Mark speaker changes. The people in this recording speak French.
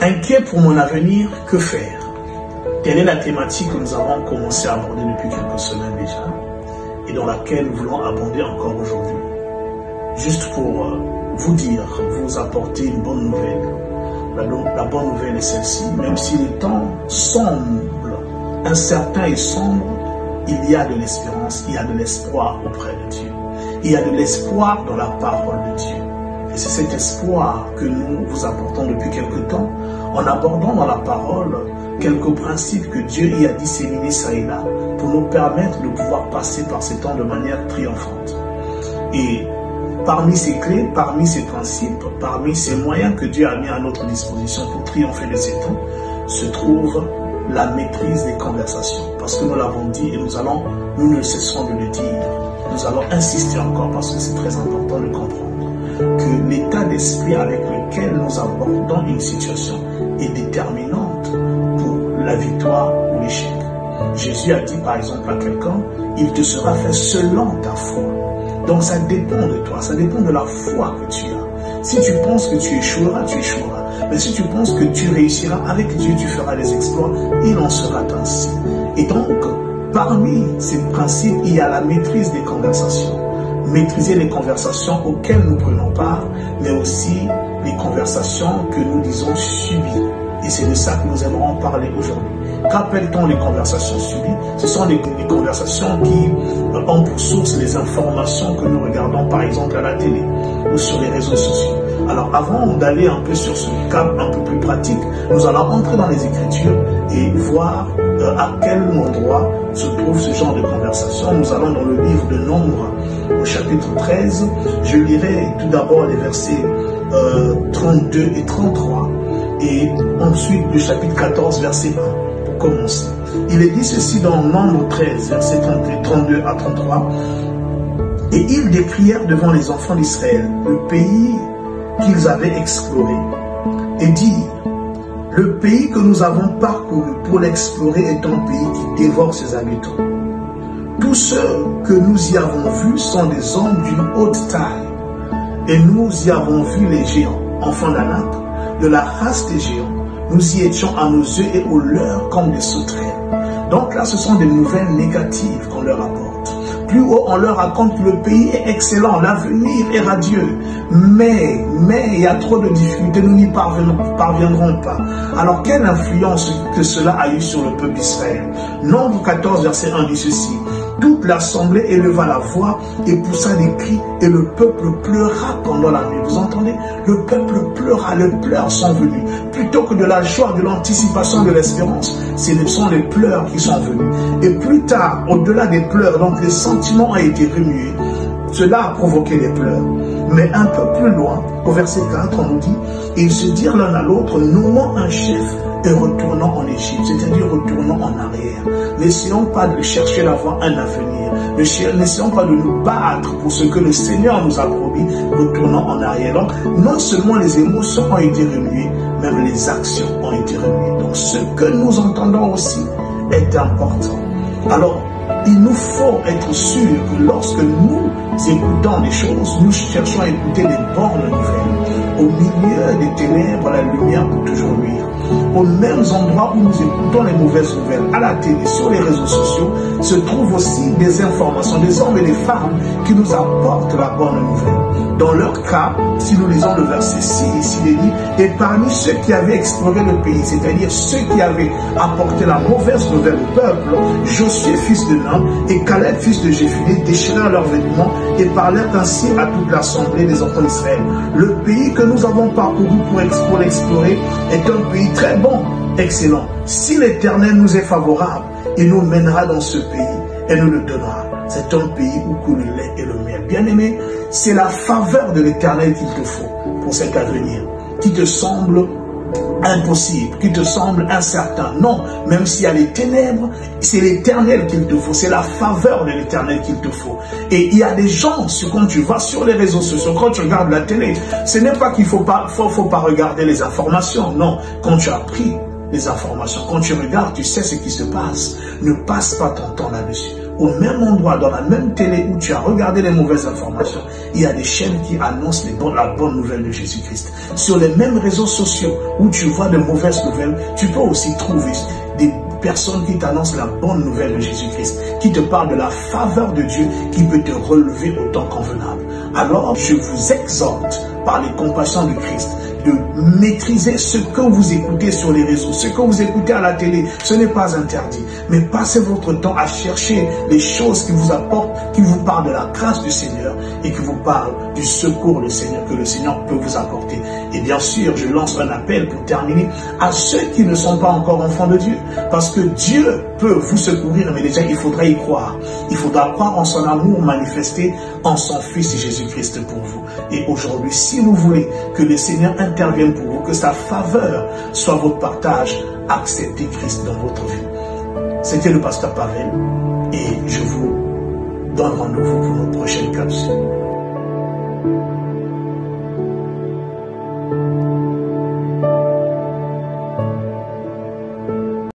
Speaker 1: Inquiet pour mon avenir, que faire? Telle est la thématique que nous avons commencé à aborder depuis quelques semaines déjà et dans laquelle nous voulons aborder encore aujourd'hui. Juste pour vous dire, vous apporter une bonne nouvelle. La bonne nouvelle est celle-ci. Même si le temps semble incertain et sombre, il y a de l'espérance, il y a de l'espoir auprès de Dieu. Il y a de l'espoir dans la parole de Dieu. Et c'est cet espoir que nous vous apportons depuis quelque temps, en abordant dans la parole quelques principes que Dieu y a disséminés ça et là, pour nous permettre de pouvoir passer par ces temps de manière triomphante. Et parmi ces clés, parmi ces principes, parmi ces moyens que Dieu a mis à notre disposition pour triompher de ces temps, se trouve la maîtrise des conversations. Parce que nous l'avons dit et nous ne cesserons de le dire. Nous allons insister encore parce que c'est très important de comprendre que l'état d'esprit avec lequel nous abordons une situation est déterminante pour la victoire ou l'échec. Jésus a dit par exemple à quelqu'un, il te sera fait selon ta foi. Donc ça dépend de toi, ça dépend de la foi que tu as. Si tu penses que tu échoueras, tu échoueras. Mais si tu penses que tu réussiras, avec Dieu tu feras des exploits, il en sera ainsi. Et donc, parmi ces principes, il y a la maîtrise des conversations. Maîtriser les conversations auxquelles nous prenons part, mais aussi les conversations que nous disons subies. Et c'est de ça que nous aimerons parler aujourd'hui. Qu'appelle-t-on les conversations subies? Ce sont les conversations qui ont pour source les informations que nous regardons par exemple à la télé ou sur les réseaux sociaux. Alors avant d'aller un peu sur ce cap un peu plus pratique, nous allons entrer dans les Écritures et voir à quel endroit se trouve ce genre de conversation. Nous allons dans le livre de Nombres, au chapitre 13. Je lirai tout d'abord les versets 32 et 33 et ensuite le chapitre 14, verset 1 pour commencer. Il est dit ceci dans Nombre 13, versets 32 à 33. Et ils décrièrent devant les enfants d'Israël le pays qu'ils avaient exploré et dirent: le pays que nous avons parcouru pour l'explorer est un pays qui dévore ses habitants. Tous ceux que nous y avons vus sont des hommes d'une haute taille, et nous y avons vu les géants, enfants d'Anak, de la race des géants. Nous y étions à nos yeux et aux leurs comme des sauterelles. Donc là, ce sont des nouvelles négatives qu'on leur apporte. Plus haut, on leur raconte que le pays est excellent, l'avenir est radieux. Mais il y a trop de difficultés, nous n'y parviendrons pas. Alors, quelle influence que cela a eu sur le peuple d'Israël? Nombre 14, verset 1 dit ceci: toute l'assemblée éleva la voix et poussa des cris, et le peuple pleura pendant la nuit. Vous entendez? Le peuple pleura, les pleurs sont venus. Plutôt que de la joie, de l'anticipation, de l'espérance, ce sont les pleurs qui sont venus. Et plus tard, au-delà des pleurs, donc les sentiments ont été remués. Cela a provoqué des pleurs. Mais un peu plus loin, au verset 4, on nous dit: ils se dirent l'un à l'autre, nommons un chef et retournons en Égypte, c'est-à-dire retournons en arrière. N'essayons pas de chercher d'avoir un avenir. N'essayons pas de nous battre pour ce que le Seigneur nous a promis. Retournons en arrière. Donc, non seulement les émotions ont été remuées, même les actions ont été remuées. Donc, ce que nous entendons aussi est important. Alors, il nous faut être sûr que lorsque nous écoutons des choses, nous cherchons à écouter les bonnes nouvelles. Au milieu des ténèbres, la lumière peut toujours luire. Aux mêmes endroits où nous écoutons les mauvaises nouvelles, à la télé, sur les réseaux sociaux, se trouvent aussi des informations, des hommes et des femmes qui nous apportent la bonne nouvelle. Dans leur cas, si nous lisons le verset 6, ici il est dit: et parmi ceux qui avaient exploré le pays, c'est-à-dire ceux qui avaient apporté la mauvaise nouvelle au peuple, Josué fils de Nun et Caleb fils de Jéphunnée déchirèrent leurs vêtements et parlèrent ainsi à toute l'assemblée des enfants d'Israël: le pays que nous avons parcouru pour l'explorer est un pays très bon, excellent. Si l'Éternel nous est favorable, il nous mènera dans ce pays et nous le donnera. C'est un pays où coule le lait et le miel. Bien-aimé, c'est la faveur de l'Éternel qu'il te faut pour cet avenir, qui te semble impossible, qui te semble incertain. Non, même s'il y a les ténèbres, c'est l'Éternel qu'il te faut, c'est la faveur de l'Éternel qu'il te faut. Et il y a des gens, quand tu vas sur les réseaux sociaux, quand tu regardes la télé, ce n'est pas qu'il faut pas regarder les informations. Non, quand tu as pris les informations, quand tu regardes, tu sais ce qui se passe. Ne passe pas ton temps là-dessus. au même endroit, dans la même télé où tu as regardé les mauvaises informations, il y a des chaînes qui annoncent la bonne nouvelle de Jésus-Christ. Sur les mêmes réseaux sociaux où tu vois de mauvaises nouvelles, tu peux aussi trouver des personnes qui t'annoncent la bonne nouvelle de Jésus-Christ, qui te parlent de la faveur de Dieu qui peut te relever au temps convenable. Alors, je vous exhorte par les compassions de Christ de maîtriser ce que vous écoutez sur les réseaux, ce que vous écoutez à la télé. Ce n'est pas interdit, mais passez votre temps à chercher les choses qui vous apportent, qui vous parlent de la grâce du Seigneur et qui vous parlent du secours du Seigneur, que le Seigneur peut vous apporter. Et bien sûr, je lance un appel pour terminer à ceux qui ne sont pas encore enfants de Dieu, parce que Dieu peut vous secourir, mais déjà il faudra y croire. Il faudra croire en son amour manifesté en son Fils Jésus-Christ pour vous. Et aujourd'hui, si vous voulez que le Seigneur intervienne pour vous, que sa faveur soit votre partage, acceptez Christ dans votre vie. C'était le pasteur Pavel et je vous donne rendez-vous pour notre prochaine capsule.